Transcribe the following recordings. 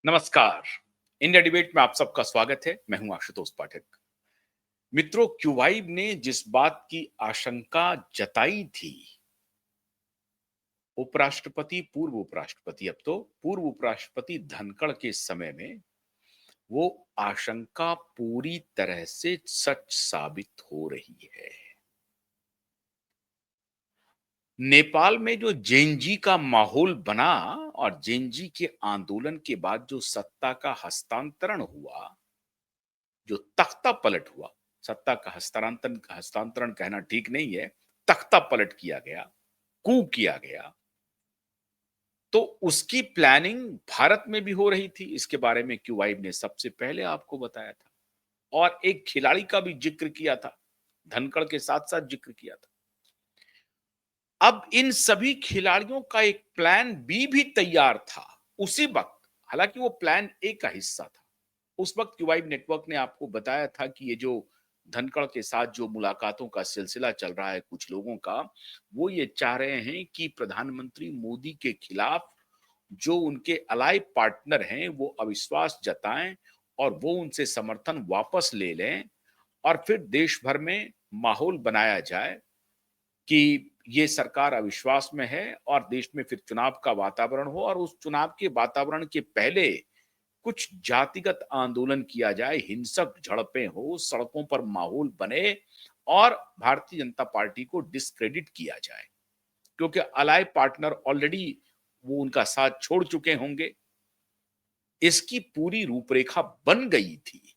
नमस्कार। India debate में आप सबका स्वागत है। मैं हूं आशुतोष पाठक। मित्रों, क्यूवाइब ने जिस बात की आशंका जताई थी, उपराष्ट्रपति, पूर्व उपराष्ट्रपति, अब तो पूर्व उपराष्ट्रपति धनखड़ के समय में वो आशंका पूरी तरह से सच साबित हो रही है। नेपाल में जो जेनजी का माहौल बना और जेनजी के आंदोलन के बाद जो सत्ता का हस्तांतरण हुआ, जो तख्ता पलट हुआ, सत्ता का हस्तांतरण हस्तांतरण कहना ठीक नहीं है, तख्ता पलट किया गया, कू किया गया, तो उसकी प्लानिंग भारत में भी हो रही थी। इसके बारे में क्यूवाइब ने सबसे पहले आपको बताया था और एक खिलाड़ी का भी जिक्र किया था, धनखड़ के साथ साथ जिक्र किया था। अब इन सभी खिलाड़ियों का एक प्लान बी भी तैयार था उसी वक्त, हालांकि वो प्लान ए का हिस्सा था। उस वक्त क्यूवाइब नेटवर्क ने आपको बताया था कि ये जो धनखड़ के साथ जो मुलाकातों का सिलसिला चल रहा है कुछ लोगों का, वो ये चाह रहे हैं कि प्रधानमंत्री मोदी के खिलाफ जो उनके अलाई पार्टनर हैं वो अविश्वास जताएं और वो उनसे समर्थन वापस ले लें और फिर देश भर में माहौल बनाया जाए कि ये सरकार अविश्वास में है और देश में फिर चुनाव का वातावरण हो और उस चुनाव के वातावरण के पहले कुछ जातिगत आंदोलन किया जाए, हिंसक झड़पें हो, सड़कों पर माहौल बने और भारतीय जनता पार्टी को डिस्क्रेडिट किया जाए, क्योंकि अलाय पार्टनर ऑलरेडी वो उनका साथ छोड़ चुके होंगे। इसकी पूरी रूपरेखा बन गई थी,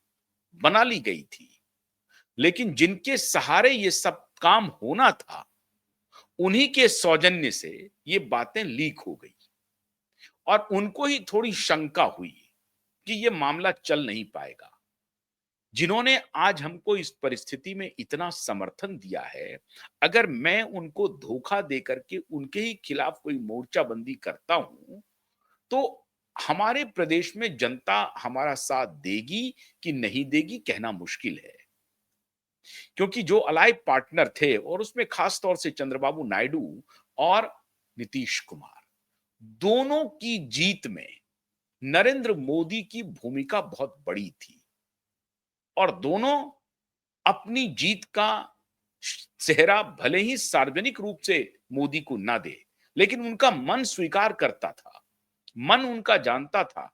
बना ली गई थी, लेकिन जिनके सहारे ये सब काम होना था, उन्हीं के सौजन्य से ये बातें लीक हो गई और उनको ही थोड़ी शंका हुई कि ये मामला चल नहीं पाएगा। जिन्होंने आज हमको इस परिस्थिति में इतना समर्थन दिया है, अगर मैं उनको धोखा देकर के उनके ही खिलाफ कोई मोर्चाबंदी करता हूं, तो हमारे प्रदेश में जनता हमारा साथ देगी कि नहीं देगी कहना मुश्किल है। क्योंकि जो अलाइ पार्टनर थे और उसमें खास तौर से चंद्रबाबू नायडू और नीतीश कुमार, दोनों की जीत में नरेंद्र मोदी की भूमिका बहुत बड़ी थी और दोनों अपनी जीत का सेहरा भले ही सार्वजनिक रूप से मोदी को ना दे, लेकिन उनका मन स्वीकार करता था। मन उनका जानता था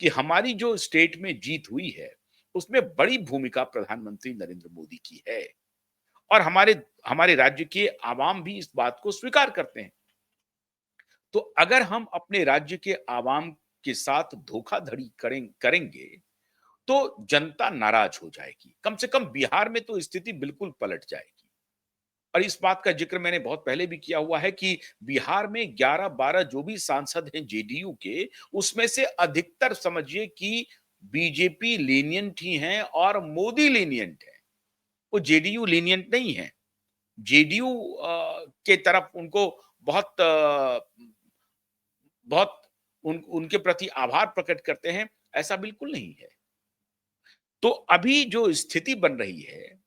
कि हमारी जो स्टेट में जीत हुई है, उसमें बड़ी भूमिका प्रधानमंत्री नरेंद्र मोदी की है और हमारे हमारे राज्य के आवाम भी इस बात को स्वीकार करते हैं। तो अगर हम अपने राज्य के आवाम के साथ धोखाधड़ी करेंगे तो जनता नाराज हो जाएगी। कम से कम बिहार में तो स्थिति बिल्कुल पलट जाएगी और इस बात का जिक्र मैंने बहुत पहले भी किया हुआ है कि बिहार में 11-12 जो भी सांसद हैं जेडीयू के, उसमें से अधिकतर समझिए कि बीजेपी लीनियंट ही हैं और मोदी लीनियंट है। वो जेडीयू लीनियंट नहीं है। जेडीयू के तरफ उनको बहुत बहुत उनके प्रति आभार प्रकट करते हैं, ऐसा बिल्कुल नहीं है। तो अभी जो स्थिति बन रही है,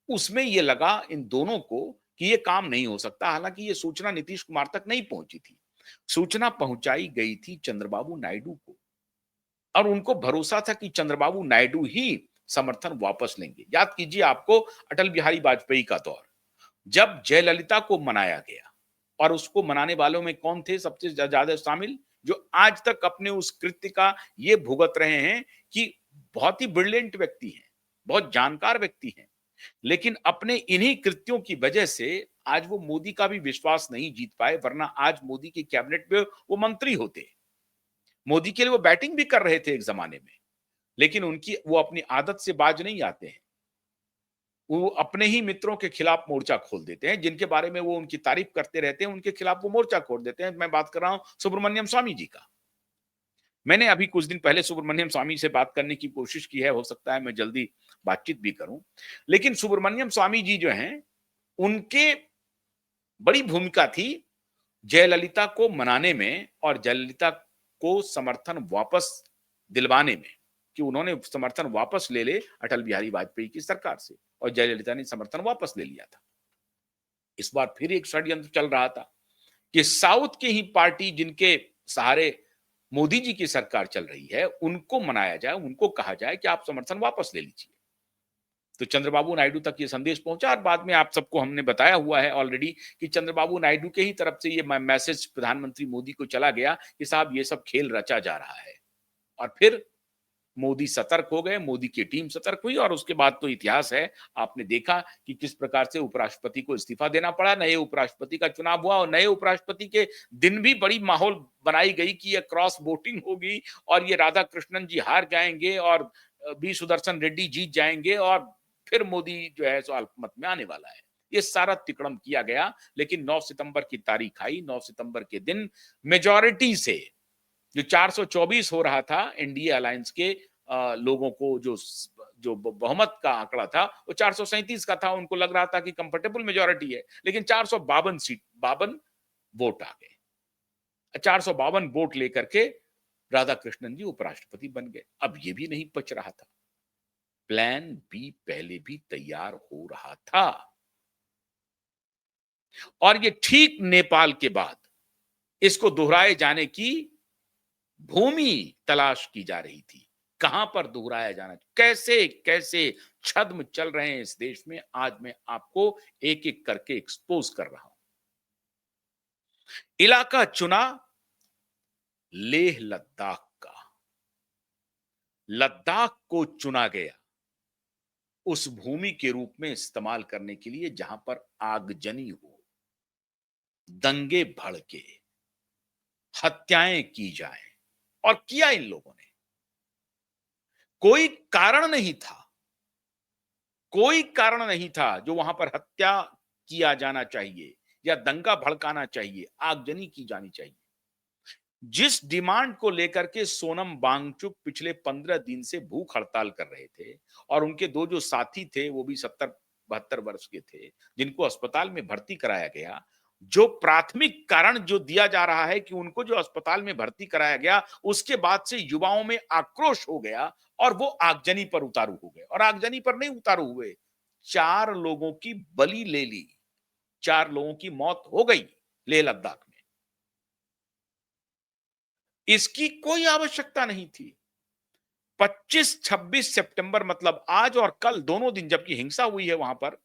उसमें ये लगा इन दोनों को कि ये काम नहीं हो सकता। हालांकि ये सूचना नीतीश कुमार तक नहीं पहुंची थी। सूचना पहुंचाई गई थी चंद्रबाबू नायडू को और उनको भरोसा था कि चंद्रबाबू नायडू ही समर्थन वापस लेंगे। याद कीजिए आपको अटल बिहारी वाजपेयी का दौर, जब जयललिता को मनाया गया और उसको मनाने वालों में कौन थे सबसे ज्यादा शामिल, जो आज तक अपने उस कृत्य का ये भुगत रहे हैं कि बहुत ही ब्रिलियंट व्यक्ति हैं, बहुत जानकार व्यक्ति हैं, लेकिन अपने इन्हीं कृत्यों की वजह से आज वो मोदी का भी विश्वास नहीं जीत पाए, वरना आज मोदी की कैबिनेट में वो मंत्री होते। मोदी के लिए वो बैटिंग भी कर रहे थे एक जमाने में, लेकिन उनकी वो अपनी आदत से बाज नहीं आते हैं। वो अपने ही मित्रों के खिलाफ मोर्चा खोल देते हैं, जिनके बारे में वो उनकी तारीफ करते रहते हैं, उनके खिलाफ वो मोर्चा खोल देते हैं। मैं बात कर रहा हूं सुब्रमण्यम स्वामी जी का। मैंने अभी कुछ दिन पहले सुब्रमण्यम स्वामी से बात करने की कोशिश की है, हो सकता है मैं जल्दी बातचीत भी करूं। लेकिन सुब्रमण्यम स्वामी जी जो हैं, उनके बड़ी भूमिका थी जयललिता को मनाने में और जयललिता को समर्थन वापस दिलवाने में, कि उन्होंने समर्थन वापस ले ले अटल बिहारी वाजपेयी की सरकार से और जयललिता ने समर्थन वापस ले लिया था। इस बार फिर एक षड्यंत्र चल रहा था कि साउथ की ही पार्टी जिनके सहारे मोदी जी की सरकार चल रही है, उनको मनाया जाए, उनको कहा जाए कि आप समर्थन वापस ले लीजिए। तो चंद्रबाबू नायडू तक ये संदेश पहुंचा और बाद में आप सबको हमने बताया हुआ है ऑलरेडी कि चंद्रबाबू नायडू के ही तरफ से ये मैसेज प्रधानमंत्री मोदी को चला गया कि साहब ये सब खेल रचा जा रहा है। और फिर मोदी सतर्क हो गए, मोदी की टीम सतर्क हुई और उसके बाद तो इतिहास है। आपने देखा कि किस प्रकार से उपराष्ट्रपति को इस्तीफा देना पड़ा, नए उपराष्ट्रपति का चुनाव हुआ और नए उपराष्ट्रपति के दिन भी बड़ी माहौल बनाई गई कि ये क्रॉस वोटिंग होगी और ये राधा कृष्णन जी हार जाएंगे और बी सुदर्शन रेड्डी जीत जाएंगे और फिर मोदी जो है सो अल्पमत में आने वाला है। ये सारा तिकड़म किया गया, लेकिन 9 सितंबर की तारीख आई, 9 सितंबर के दिन मेजॉरिटी से जो 424 हो रहा था एनडीए अलायंस के लोगों को जो बहुमत का आंकड़ा था वो 437 का था। उनको लग रहा था कि कंफर्टेबल मेजोरिटी है, लेकिन 452 सीट 52 वोट आ गए। 452 वोट लेकर के राधा कृष्णन जी उपराष्ट्रपति बन गए। अब ये भी नहीं पच रहा था, प्लान बी पहले भी तैयार हो रहा था और ये ठीक नेपाल के बाद इसको दोहराए जाने की भूमि तलाश की जा रही थी। कहां पर दोहराया जाना, कैसे कैसे छद्म चल रहे हैं इस देश में, आज मैं आपको एक एक करके एक्सपोज कर रहा हूं। इलाका चुना लेह लद्दाख का, लद्दाख को चुना गया उस भूमि के रूप में इस्तेमाल करने के लिए जहां पर आगजनी हो, दंगे भड़के, हत्याएं की जाएं। और किया इन लोगों ने, कोई कारण नहीं था, कोई कारण नहीं था जो वहां पर हत्या किया जाना चाहिए या दंगा भड़काना चाहिए, आगजनी की जानी चाहिए। जिस डिमांड को लेकर के सोनम वांगचुक पिछले 15 दिन से भूख हड़ताल कर रहे थे और उनके दो जो साथी थे वो भी 70-72 वर्ष के थे, जिनको अस्पताल में भर्ती कराया गया। जो प्राथमिक कारण जो दिया जा रहा है कि उनको जो अस्पताल में भर्ती कराया गया, उसके बाद से युवाओं में आक्रोश हो गया और वो आगजनी पर उतारू हो गए। और आगजनी पर नहीं उतारू हुए, 4 लोगों की बलि ले ली, 4 लोगों की मौत हो गई लेह लद्दाख में। इसकी कोई आवश्यकता नहीं थी। 25-26 सितंबर मतलब आज और कल दोनों दिन जबकि हिंसा हुई है वहां पर,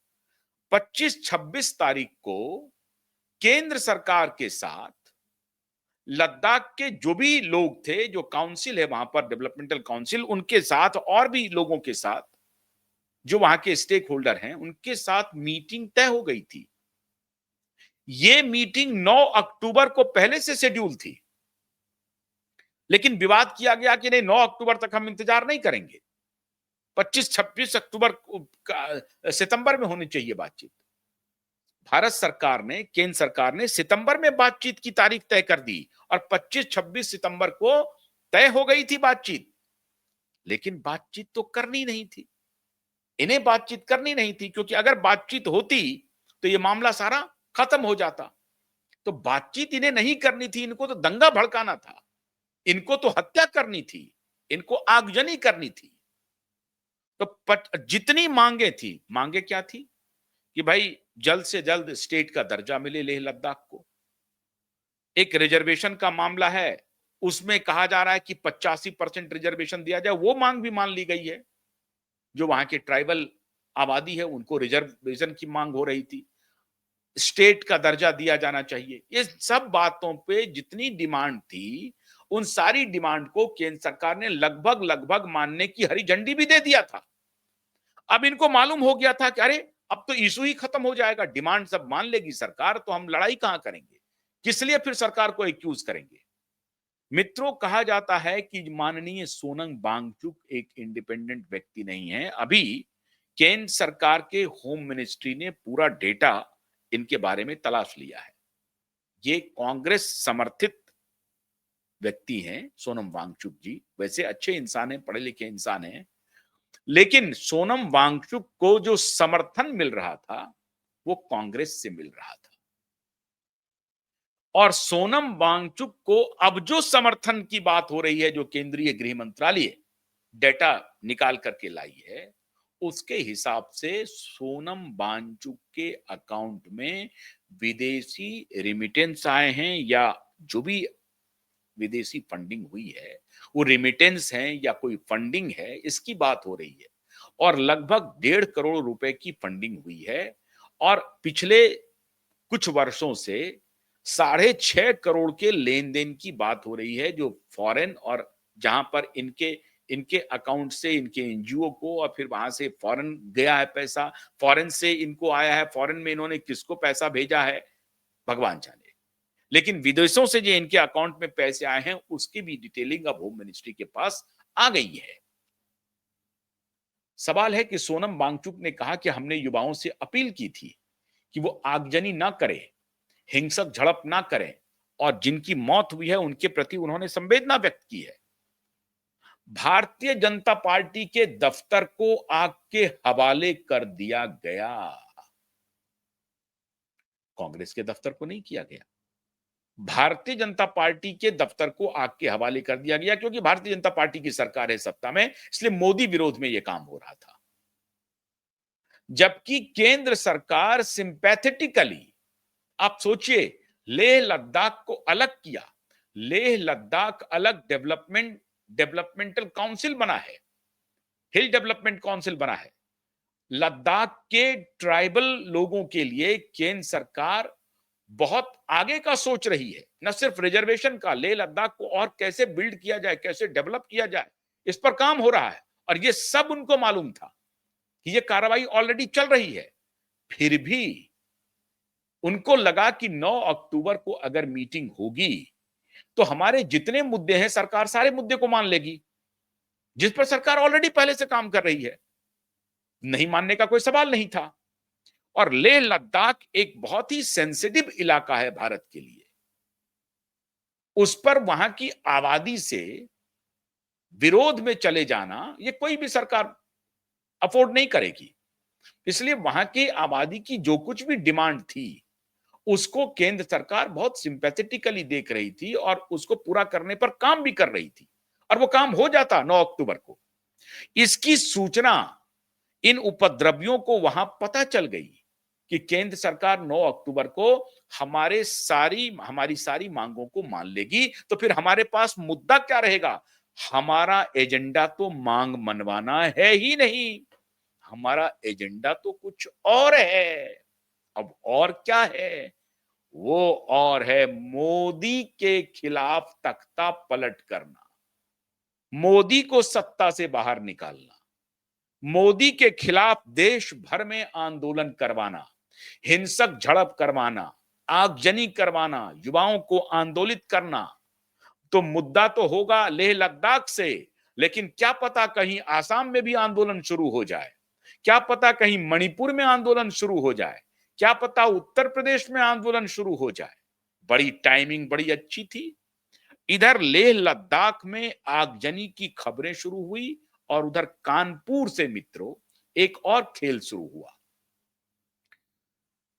25-26 तारीख को केंद्र सरकार के साथ लद्दाख के जो भी लोग थे, जो काउंसिल है वहां पर डेवलपमेंटल काउंसिल, उनके साथ और भी लोगों के साथ जो वहां के स्टेक होल्डर हैं, उनके साथ मीटिंग तय हो गई थी। ये मीटिंग 9 अक्टूबर को पहले से शेड्यूल थी, लेकिन विवाद किया गया कि नहीं 9 अक्टूबर तक हम इंतजार नहीं करेंगे, 25-26 अक्टूबर सितंबर में होनी चाहिए बातचीत। भारत सरकार ने, केंद्र सरकार ने सितंबर में बातचीत की तारीख तय कर दी और 25-26 सितंबर को तय हो गई थी बातचीत। लेकिन बातचीत तो करनी नहीं थी, इन्हें बातचीत करनी नहीं थी, क्योंकि अगर बातचीत होती तो ये मामला सारा खत्म हो जाता। तो बातचीत इन्हें नहीं करनी थी, इनको तो दंगा भड़काना था, इनको तो हत्या करनी थी, इनको आगजनी करनी थी। तो जितनी मांगे थी, मांगे क्या थी कि भाई जल्द से जल्द स्टेट का दर्जा मिले लेह लद्दाख को। एक रिजर्वेशन का मामला है, उसमें कहा जा रहा है कि 85% रिजर्वेशन दिया जाए, वो मांग भी मान ली गई है। जो वहां के ट्राइबल आबादी है उनको रिजर्वेशन की मांग हो रही थी, स्टेट का दर्जा दिया जाना चाहिए। ये सब बातों पे जितनी डिमांड थी, उन सारी डिमांड को केंद्र सरकार ने लगभग लगभग मानने की हरी झंडी भी दे दिया था। अब इनको मालूम हो गया था कि अरे अब तो इशू ही खत्म हो जाएगा, डिमांड सब मान लेगी सरकार, तो हम लड़ाई कहां करेंगे, किस लिए फिर सरकार को एक्यूज करेंगे। मित्रों, कहा जाता है कि माननीय सोनम वांगचुक एक इंडिपेंडेंट व्यक्ति नहीं है। अभी केंद्र सरकार के होम मिनिस्ट्री ने पूरा डेटा इनके बारे में तलाश लिया है। ये कांग्रेस समर्थित व्यक्ति हैं सोनम वांगचुक जी, वैसे अच्छे इंसान हैं, पढ़े लिखे इंसान हैं, लेकिन सोनम वांगचुक को जो समर्थन मिल रहा था वो कांग्रेस से मिल रहा था। और सोनम वांगचुक को अब जो समर्थन की बात हो रही है, जो केंद्रीय गृह मंत्रालय डेटा निकाल करके लाई है, उसके हिसाब से सोनम वांगचुक के अकाउंट में विदेशी रिमिटेंस आए हैं या जो भी विदेशी फंडिंग हुई है, वो रेमिटेंस है या कोई फंडिंग है, इसकी बात हो रही है। और लगभग 1.5 करोड़ रुपए की फंडिंग हुई है और पिछले कुछ वर्षों से 6.5 करोड़ के लेन-देन की बात हो रही है, जो फॉरेन और जहां पर इनके इनके अकाउंट से इनके एनजीओ को और फिर वहां से फॉरेन गया है पैसा, फॉरेन से इनको आया है, फॉरेन में इन्होंने किसको पैसा भेजा है, भगवान जाने। लेकिन विदेशों से जो इनके अकाउंट में पैसे आए हैं, उसकी भी डिटेलिंग अब होम मिनिस्ट्री के पास आ गई है। सवाल है कि सोनम वांगचुक ने कहा कि हमने युवाओं से अपील की थी कि वो आगजनी ना करें, हिंसक झड़प ना करें और जिनकी मौत हुई है उनके प्रति उन्होंने संवेदना व्यक्त की है। भारतीय जनता पार्टी के दफ्तर को आग के हवाले कर दिया गया, कांग्रेस के दफ्तर को नहीं किया गया। भारतीय जनता पार्टी के दफ्तर को आग के हवाले कर दिया गया क्योंकि भारतीय जनता पार्टी की सरकार है सत्ता में, इसलिए मोदी विरोध में यह काम हो रहा था। जबकि केंद्र सरकार सिंपैथेटिकली, आप सोचिए, लेह लद्दाख को अलग किया। लेह लद्दाख अलग डेवलपमेंटल काउंसिल बना है, हिल डेवलपमेंट काउंसिल बना है। लद्दाख के ट्राइबल लोगों के लिए केंद्र सरकार बहुत आगे का सोच रही है, न सिर्फ रिजर्वेशन का, लेह लद्दाख को और कैसे बिल्ड किया जाए, कैसे डेवलप किया जाए, इस पर काम हो रहा है और ये सब उनको मालूम था कि ये कार्रवाई ऑलरेडी चल रही है। फिर भी उनको लगा कि 9 अक्टूबर को अगर मीटिंग होगी तो हमारे जितने मुद्दे हैं सरकार सारे मुद्दे को मान लेगी, जिस पर सरकार ऑलरेडी पहले से काम कर रही है। नहीं मानने का कोई सवाल नहीं था। और लेह लद्दाख एक बहुत ही सेंसिटिव इलाका है भारत के लिए, उस पर वहां की आबादी से विरोध में चले जाना ये कोई भी सरकार अफोर्ड नहीं करेगी। इसलिए वहां की आबादी की जो कुछ भी डिमांड थी उसको केंद्र सरकार बहुत सिंपैथेटिकली देख रही थी और उसको पूरा करने पर काम भी कर रही थी और वो काम हो जाता 9 अक्टूबर को। इसकी सूचना इन उपद्रवियों को वहां पता चल गई कि केंद्र सरकार 9 अक्टूबर को हमारी सारी मांगों को मान लेगी, तो फिर हमारे पास मुद्दा क्या रहेगा? हमारा एजेंडा तो मांग मनवाना है ही नहीं, हमारा एजेंडा तो कुछ और है। अब और क्या है? वो और है मोदी के खिलाफ तख्ता पलट करना, मोदी को सत्ता से बाहर निकालना, मोदी के खिलाफ देश भर में आंदोलन करवाना, हिंसक झड़प करवाना, आगजनी करवाना, युवाओं को आंदोलित करना। तो मुद्दा तो होगा लेह लद्दाख से, लेकिन क्या पता कहीं आसाम में भी आंदोलन शुरू हो जाए, क्या पता कहीं मणिपुर में आंदोलन शुरू हो जाए, क्या पता उत्तर प्रदेश में आंदोलन शुरू हो जाए। बड़ी टाइमिंग बड़ी अच्छी थी। इधर लेह लद्दाख में आगजनी की खबरें शुरू हुई और उधर कानपुर से मित्रों एक और खेल शुरू हुआ।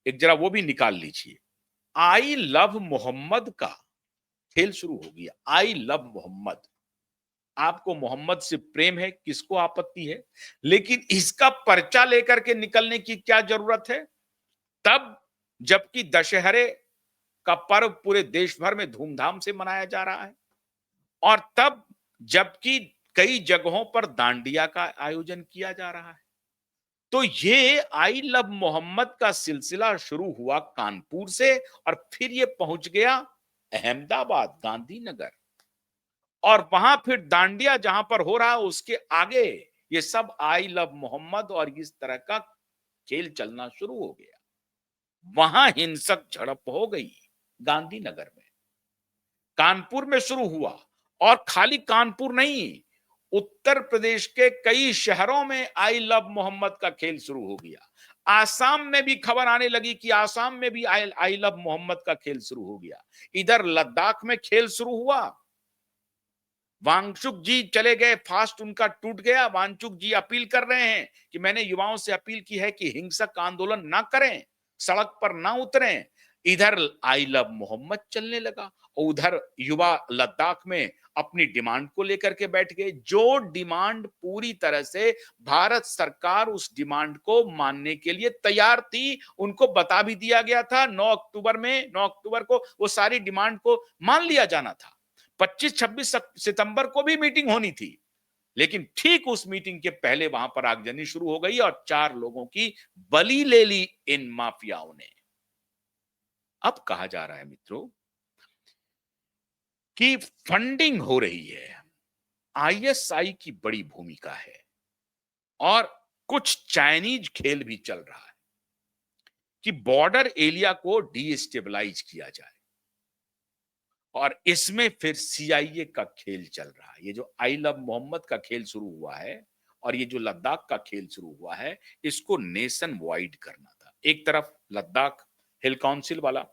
एक जरा वो भी निकाल लीजिए, आई लव मोहम्मद का खेल शुरू हो गया। आई लव मोहम्मद, आपको मोहम्मद से प्रेम है, किसको आपत्ति है, लेकिन इसका पर्चा लेकर के निकलने की क्या जरूरत है? तब जबकि दशहरे का पर्व पूरे देश भर में धूमधाम से मनाया जा रहा है और तब जबकि कई जगहों पर दांडिया का आयोजन किया जा रहा है। तो ये आई लव मोहम्मद का सिलसिला शुरू हुआ कानपुर से और फिर ये पहुंच गया अहमदाबाद, गांधीनगर, और वहां फिर दांडिया जहां पर हो रहा है उसके आगे ये सब आई लव मोहम्मद और इस तरह का खेल चलना शुरू हो गया। वहां हिंसक झड़प हो गई गांधीनगर में, कानपुर में शुरू हुआ और खाली कानपुर नहीं, उत्तर प्रदेश के कई शहरों में आई लव मोहम्मद का खेल शुरू हो गया। आसाम में भी खबर आने लगी कि आसाम में भी आई लव मोहम्मद का खेल शुरू हो गया। इधर लद्दाख में खेल शुरू हुआ, वांगचुक जी चले गए, फास्ट उनका टूट गया। वांगचुक जी अपील कर रहे हैं कि मैंने युवाओं से अपील की है कि हिंसक आंदोलन ना करें, सड़क पर ना उतरें। इधर आई लव मोहम्मद चलने लगा और उधर युवा लद्दाख में अपनी डिमांड को लेकर के बैठ गए, जो डिमांड पूरी तरह से भारत सरकार उस डिमांड को मानने के लिए तैयार थी। उनको बता भी दिया गया था 9 अक्टूबर को वो सारी डिमांड को मान लिया जाना था। 25-26 सितंबर को भी मीटिंग होनी थी, लेकिन ठीक उस मीटिंग के पहले वहां पर आगजनी शुरू हो गई और 4 लोगों की बलि ले ली इन माफियाओं ने। अब कहा जा रहा है मित्रों कि फंडिंग हो रही है, आईएसआई की बड़ी भूमिका है और कुछ चाइनीज खेल भी चल रहा है कि बॉर्डर एरिया को डीस्टेबलाइज किया जाए और इसमें फिर सीआईए का खेल चल रहा है। ये जो आई लव मोहम्मद का खेल शुरू हुआ है और ये जो लद्दाख का खेल शुरू हुआ है, इसको नेशन वाइड करना था। एक तरफ लद्दाख हिल काउंसिल वाला,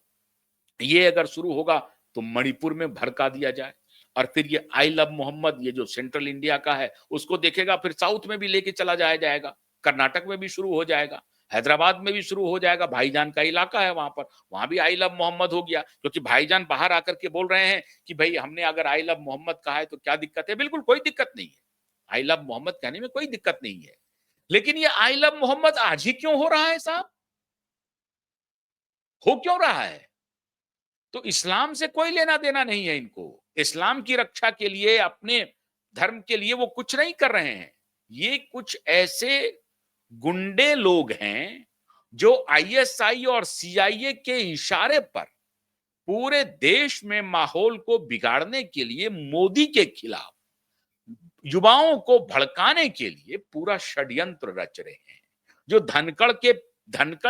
ये अगर शुरू होगा तो मणिपुर में भड़का दिया जाए और फिर ये आई लव मोहम्मद ये जो सेंट्रल इंडिया का है उसको देखेगा, फिर साउथ में भी लेके चला जाया जाएगा, कर्नाटक में भी शुरू हो जाएगा, हैदराबाद में भी शुरू हो जाएगा, भाईजान का इलाका है वहां पर, वहां भी आई लव मोहम्मद हो गया, क्योंकि भाईजान बाहर आकर के बोल रहे हैं कि भाई हमने अगर आई लव मोहम्मद कहा है तो क्या दिक्कत है। बिल्कुल कोई दिक्कत नहीं है, आई लव मोहम्मद कहने में कोई दिक्कत नहीं है, लेकिन ये आई लव मोहम्मद आज ही क्यों हो रहा है साहब? हो क्यों रहा है? तो इस्लाम से कोई लेना देना नहीं है इनको। इस्लाम की रक्षा के लिए, अपने धर्म के लिए वो कुछ नहीं कर रहे हैं। ये कुछ ऐसे गुंडे लोग हैं जो आईएसआई और सीआईए के इशारे पर पूरे देश में माहौल को बिगाड़ने के लिए, मोदी के खिलाफ युवाओं को भड़काने के लिए पूरा षड्यंत्र रच रहे हैं। जो धनखड़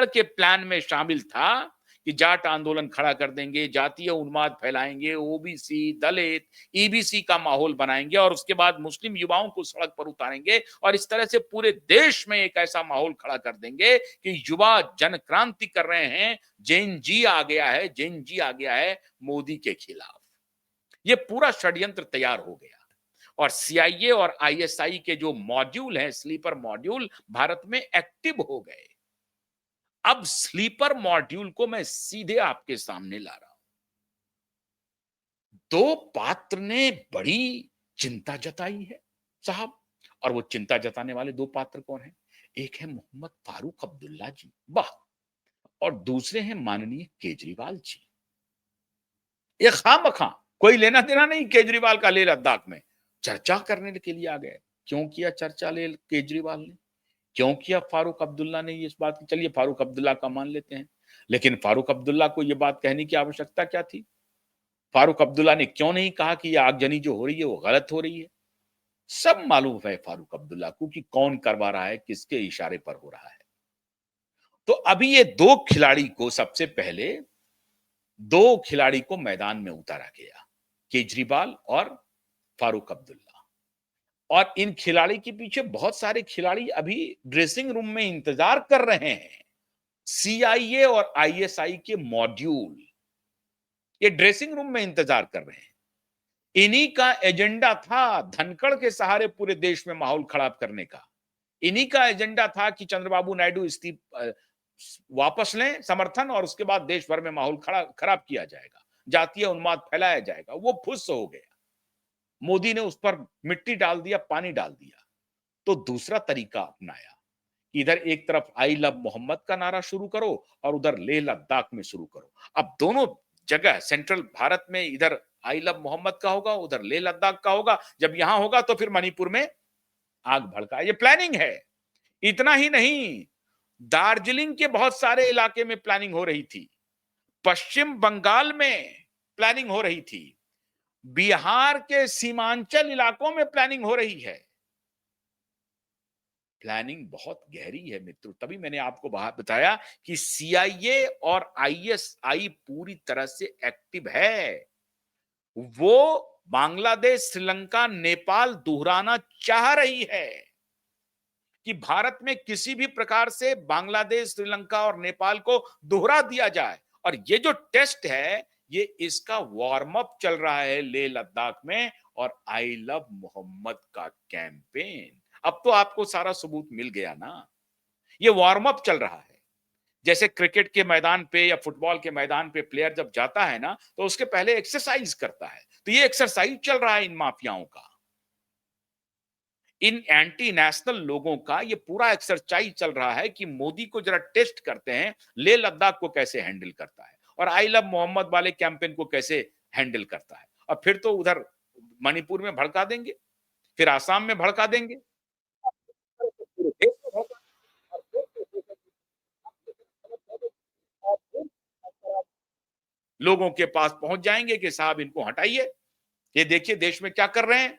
के प्लान में शामिल था कि जाट आंदोलन खड़ा कर देंगे, जातीय उन्माद फैलाएंगे, ओबीसी, दलित, ईबीसी का माहौल बनाएंगे और उसके बाद मुस्लिम युवाओं को सड़क पर उतारेंगे और इस तरह से पूरे देश में एक ऐसा माहौल खड़ा कर देंगे कि युवा जन क्रांति कर रहे हैं, जेन जी आ गया है, जेन जी आ गया है मोदी के खिलाफ। ये पूरा षड्यंत्र तैयार हो गया और सीआईए और आईएसआई के जो मॉड्यूल हैं, स्लीपर मॉड्यूल, भारत में एक्टिव हो गए। अब स्लीपर मॉड्यूल को मैं सीधे आपके सामने ला रहा हूं। दो पात्र ने बड़ी चिंता जताई है साहब, और वो चिंता जताने वाले दो पात्र कौन हैं? एक है मोहम्मद फारूक अब्दुल्ला जी, वाह, और दूसरे हैं माननीय केजरीवाल जी। ये खामखा कोई लेना देना नहीं केजरीवाल का लेह लद्दाख में, चर्चा करने के लिए आ गए। क्यों किया चर्चा ले केजरीवाल ने, क्यों किया फारूक अब्दुल्ला ने इस बात की? चलिए फारूक अब्दुल्ला का मान लेते हैं, लेकिन फारूक अब्दुल्ला को यह बात कहने की आवश्यकता क्या थी? फारूक अब्दुल्ला ने क्यों नहीं कहा कि यह आगजनी जो हो रही है वो गलत हो रही है? सब मालूम है फारूक अब्दुल्ला को कि कौन करवा रहा है, किसके इशारे पर हो रहा है। तो अभी ये दो खिलाड़ी को, सबसे पहले दो खिलाड़ी को मैदान में उतारा गया, केजरीवाल और फारूक अब्दुल्ला। और इन खिलाड़ी के पीछे बहुत सारे खिलाड़ी अभी ड्रेसिंग रूम में इंतजार कर रहे हैं। सीआईए और आईएसआई के मॉड्यूल ये ड्रेसिंग रूम में इंतजार कर रहे हैं। इन्हीं का एजेंडा था धनखड़ के सहारे पूरे देश में माहौल खराब करने का। इन्हीं का एजेंडा था कि चंद्रबाबू नायडू वापस लें समर्थन और उसके बाद देश भर में माहौल खराब किया जाएगा, जातीय उन्माद फैलाया जाएगा। वो फुस हो गया, मोदी ने उस पर मिट्टी डाल दिया, पानी डाल दिया। तो दूसरा तरीका अपनाया, इधर एक तरफ आई लव मोहम्मद का नारा शुरू करो और उधर लेह लद्दाख में शुरू करो। अब दोनों जगह सेंट्रल भारत में इधर आई लव मोहम्मद का होगा, उधर लेह लद्दाख का होगा। जब यहां होगा तो फिर मणिपुर में आग भड़का। ये प्लानिंग है। इतना ही नहीं, दार्जिलिंग के बहुत सारे इलाके में प्लानिंग हो रही थी, पश्चिम बंगाल में प्लानिंग हो रही थी, बिहार के सीमांचल इलाकों में प्लानिंग हो रही है। प्लानिंग बहुत गहरी है मित्रों। तभी मैंने आपको बताया कि सीआईए और आईएसआई पूरी तरह से एक्टिव है। वो बांग्लादेश, श्रीलंका, नेपाल दोहराना चाह रही है कि भारत में किसी भी प्रकार से बांग्लादेश, श्रीलंका और नेपाल को दोहरा दिया जाए। और ये जो टेस्ट है, ये इसका वार्म अप चल रहा है लेह लद्दाख में और आई लव मोहम्मद का कैंपेन। अब तो आपको सारा सबूत मिल गया ना। ये वार्म अप चल रहा है। जैसे क्रिकेट के मैदान पे या फुटबॉल के मैदान पे प्लेयर जब जाता है ना, तो उसके पहले एक्सरसाइज करता है। तो ये एक्सरसाइज चल रहा है इन माफियाओं का, इन एंटी नेशनल लोगों का ये पूरा एक्सरसाइज चल रहा है कि मोदी को जरा टेस्ट करते हैं, लेह लद्दाख को कैसे हैंडल करता है और आई लव मोहम्मद वाले कैंपेन को कैसे हैंडल करता है। और फिर तो उधर मणिपुर में भड़का देंगे, फिर आसाम में भड़का देंगे। पूरे देश में भड़का देंगे और फिर तो सोशल मीडिया लोगों के पास पहुंच जाएंगे कि साहब इनको हटाइए, ये देखिए देश में क्या कर रहे हैं।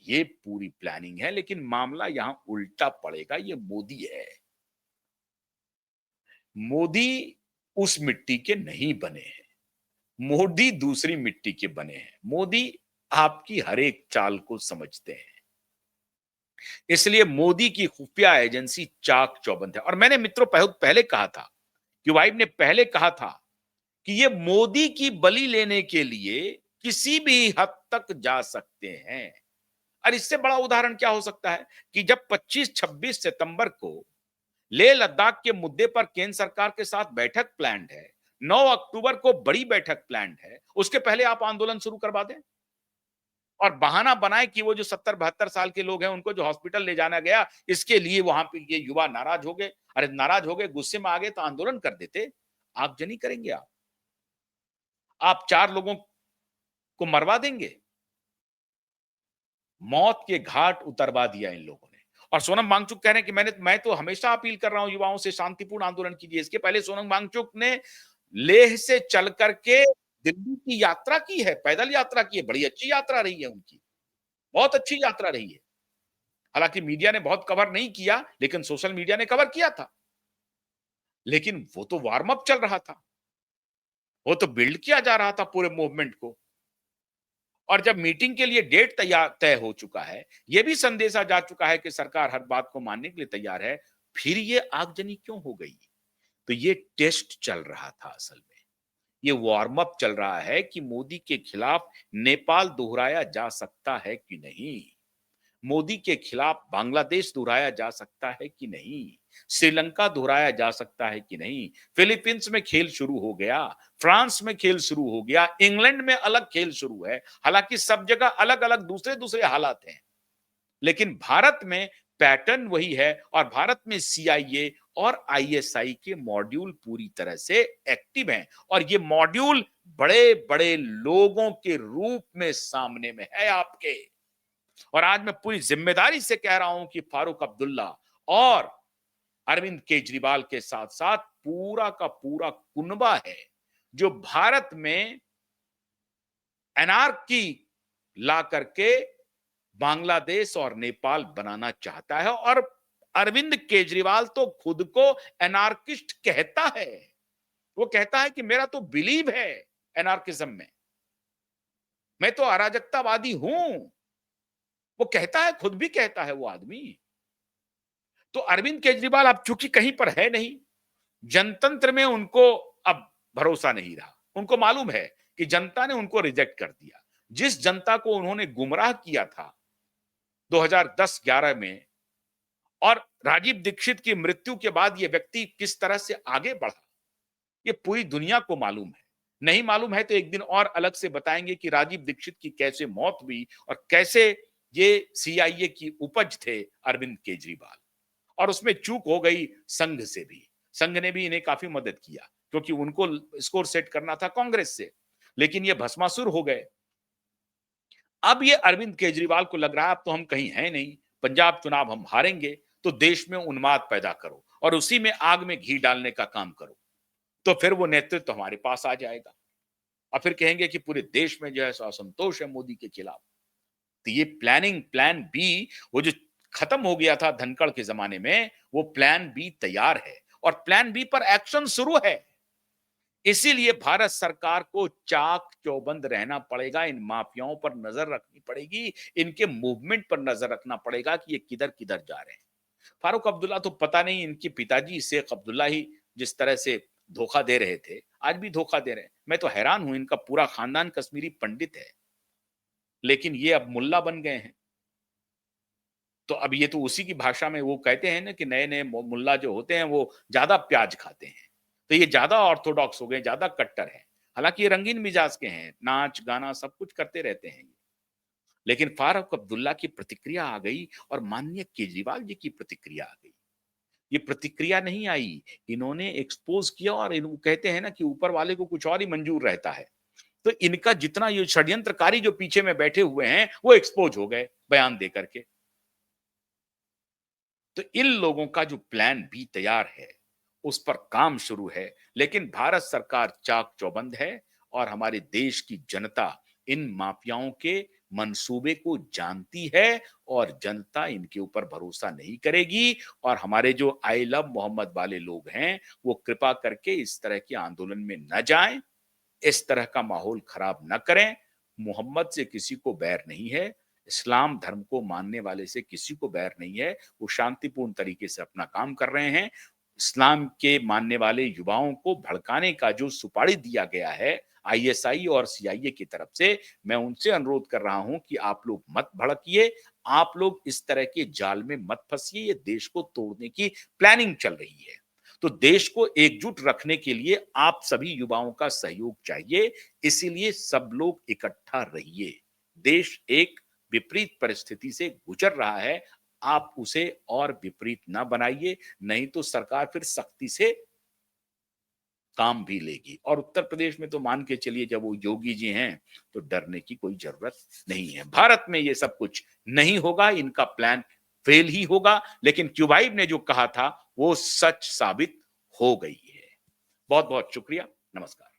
ये पूरी प्लानिंग है, लेकिन मामला यहां उल्टा पड़ेगा, ये मोदी है। मोदी उस मिट्टी के नहीं बने हैं, मोदी दूसरी मिट्टी के बने हैं। मोदी आपकी हर एक चाल को समझते हैं, इसलिए मोदी की खुफिया एजेंसी चाक चौबंद है। और मैंने मित्रों बहुत पहले कहा था, क्यूबाइब ने पहले कहा था कि ये मोदी की बलि लेने के लिए किसी भी हद तक जा सकते हैं। और इससे बड़ा उदाहरण क्या हो सकता है कि जब 25-26 सितंबर को लेह लद्दाख के मुद्दे पर केंद्र सरकार के साथ बैठक प्लान्ड है, 9 अक्टूबर को बड़ी बैठक प्लान्ड है, उसके पहले आप आंदोलन शुरू करवा दें और बहाना बनाए कि वो जो 70-72 साल के लोग हैं उनको जो हॉस्पिटल ले जाना गया, इसके लिए वहां पे ये युवा नाराज हो गए। अरे नाराज हो गए, गुस्से में आ गए तो आंदोलन कर देते। आगजनी करेंगे आप 4 लोगों को मरवा देंगे। मौत के घाट उतरवा दिया इन लोगों ने। और सोनम वांगचुक कह रहे हैं कि मैं तो हमेशा अपील कर रहा हूं युवाओं से शांतिपूर्ण आंदोलन कीजिए। इसके पहले सोनम वांगचुक ने लेह से चल करके दिल्ली की यात्रा की है, पैदल यात्रा की है, बड़ी अच्छी यात्रा रही है उनकी, बहुत अच्छी यात्रा रही है। हालांकि मीडिया ने बहुत कवर नहीं किया, लेकिन सोशल मीडिया ने कवर किया था। लेकिन वो तो वार्म अप चल रहा था, वो तो बिल्ड किया जा रहा था पूरे मूवमेंट को। और जब मीटिंग के लिए डेट तैयार तय हो चुका है, यह भी संदेशा जा चुका है कि सरकार हर बात को मानने के लिए तैयार है, फिर ये आगजनी क्यों हो गई? तो ये टेस्ट चल रहा था असल में। ये वार्म अप चल रहा है कि मोदी के खिलाफ नेपाल दोहराया जा सकता है कि नहीं। मोदी के खिलाफ बांग्लादेश दोहराया जा सकता है कि नहीं, श्रीलंका दोहराया जा सकता है कि नहीं। फिलीपींस में खेल शुरू हो गया, फ्रांस में खेल शुरू हो गया, इंग्लैंड में अलग खेल शुरू है। हालांकि सब जगह अलग अलग दूसरे दूसरे हालात हैं, लेकिन भारत में पैटर्न वही है। और भारत में सीआईए और आईएसआई के मॉड्यूल पूरी तरह से एक्टिव हैं और ये मॉड्यूल बड़े बड़े लोगों के रूप में सामने में है आपके। और आज मैं पूरी जिम्मेदारी से कह रहा हूं कि फारूक अब्दुल्ला और अरविंद केजरीवाल के साथ साथ पूरा का पूरा कुनबा है जो भारत में एनार्की ला करके बांग्लादेश और नेपाल बनाना चाहता है। और अरविंद केजरीवाल तो खुद को एनार्किस्ट कहता है। वो कहता है कि मेरा तो बिलीव है एनार्किज्म में, मैं तो अराजकतावादी हूं। वो कहता है, खुद भी कहता है वो आदमी। तो अरविंद केजरीवाल अब चूंकि कहीं पर है नहीं, जनतंत्र में उनको अब भरोसा नहीं रहा। उनको मालूम है कि जनता ने उनको रिजेक्ट कर दिया। जिस जनता को उन्होंने गुमराह किया था 2010-11 में, और राजीव दीक्षित की मृत्यु के बाद यह व्यक्ति किस तरह से आगे बढ़ा, ये पूरी दुनिया को मालूम है। नहीं मालूम है तो एक दिन और अलग से बताएंगे कि राजीव दीक्षित की कैसे मौत हुई और कैसे ये सीआईए की उपज थे अरविंद केजरीवाल। और उसमें चूक हो गई संघ से भी। संघ ने भी इन्हें काफी मदद किया क्योंकि उनको स्कोर सेट करना था कांग्रेस से, लेकिन ये भस्मासुर हो गए। अब ये अरविंद केजरीवाल को लग रहा है अब तो हम कहीं हैं नहीं, पंजाब चुनाव हम हारेंगे, तो देश में उन्माद पैदा करो और उसी में आग में घी डालने का काम करो, तो फिर वो नेतृत्व तो हमारे पास आ जाएगा। और फिर कहेंगे कि पूरे देश में जो है असंतोष है मोदी के खिलाफ। तो ये प्लान बी, वो जो खत्म हो गया था धनखड़ के जमाने में, वो प्लान बी तैयार है और प्लान बी पर एक्शन शुरू है। इसीलिए भारत सरकार को चाक चौबंद रहना पड़ेगा, इन माफियाओं पर नजर रखनी पड़ेगी, इनके मूवमेंट पर नजर रखना पड़ेगा कि ये किधर किधर जा रहे हैं। फारूक अब्दुल्ला तो पता नहीं, इनके पिताजी शेख अब्दुल्ला ही जिस तरह से धोखा दे रहे थे, आज भी धोखा दे रहे हैं। मैं तो हैरान हूं, इनका पूरा खानदान कश्मीरी पंडित है, लेकिन ये अब मुल्ला बन गए हैं। तो अब ये तो उसी की भाषा में वो कहते हैं ना कि नए नए मुल्ला जो होते हैं वो ज्यादा प्याज खाते हैं। तो ये ज्यादा ऑर्थोडॉक्स हो गए, ज्यादा कट्टर हैं। हालांकि ये रंगीन मिजाज के हैं, नाच गाना सब कुछ करते रहते हैं। लेकिन फारूक अब्दुल्ला की प्रतिक्रिया आ गई और माननीय केजरीवाल जी की प्रतिक्रिया आ गई। ये प्रतिक्रिया नहीं आई, इन्होंने एक्सपोज किया। और कहते हैं ना कि ऊपर वाले को कुछ और ही मंजूर रहता है। तो इनका जितना ये षड्यंत्रकारी जो पीछे में बैठे हुए हैं, वो एक्सपोज हो गए बयान दे करके। तो इन लोगों का जो प्लान बी तैयार है, उस पर काम शुरू है, लेकिन भारत सरकार चाक-चौबंद है और हमारे देश की जनता इन माफियाओं के मंसूबे को जानती है और जनता इनके ऊपर भरोसा नहीं करेगी और हमारे जो आई लव मोहम्मद वाले लोग हैं, वो कृपा करके इस तरह के आंदोलन में न जाएं, इस तरह का माहौल खराब न करें। मोहम्मद से किसी को बैर नहीं है, इस्लाम धर्म को मानने वाले से किसी को बैर नहीं है, वो शांतिपूर्ण तरीके से अपना काम कर रहे हैं। इस्लाम के मानने वाले युवाओं को भड़काने का जो सुपारी दिया गया है आईएसआई और सीआईए की तरफ से, मैं उनसे अनुरोध कर रहा हूं कि आप लोग मत भड़किए, आप लोग इस तरह के जाल में मत फंसिए, ये देश को तोड़ने की प्लानिंग चल रही है। तो देश को एकजुट रखने के लिए आप सभी युवाओं का सहयोग चाहिए, इसीलिए सब लोग इकट्ठा रहिए। देश एक विपरीत परिस्थिति से गुजर रहा है, आप उसे और विपरीत ना बनाइए, नहीं तो सरकार फिर सख्ती से काम भी लेगी। और उत्तर प्रदेश में तो मान के चलिए जब वो योगी जी हैं, तो डरने की कोई ज़रूरत नहीं है। भारत में ये सब कुछ नहीं होगा, इनका प्लान फेल ही होगा, लेकिन क्यूबाइब ने जो कहा था, वो सच साबित हो गई है। बहुत-बहुत शुक्रिया। नमस्कार।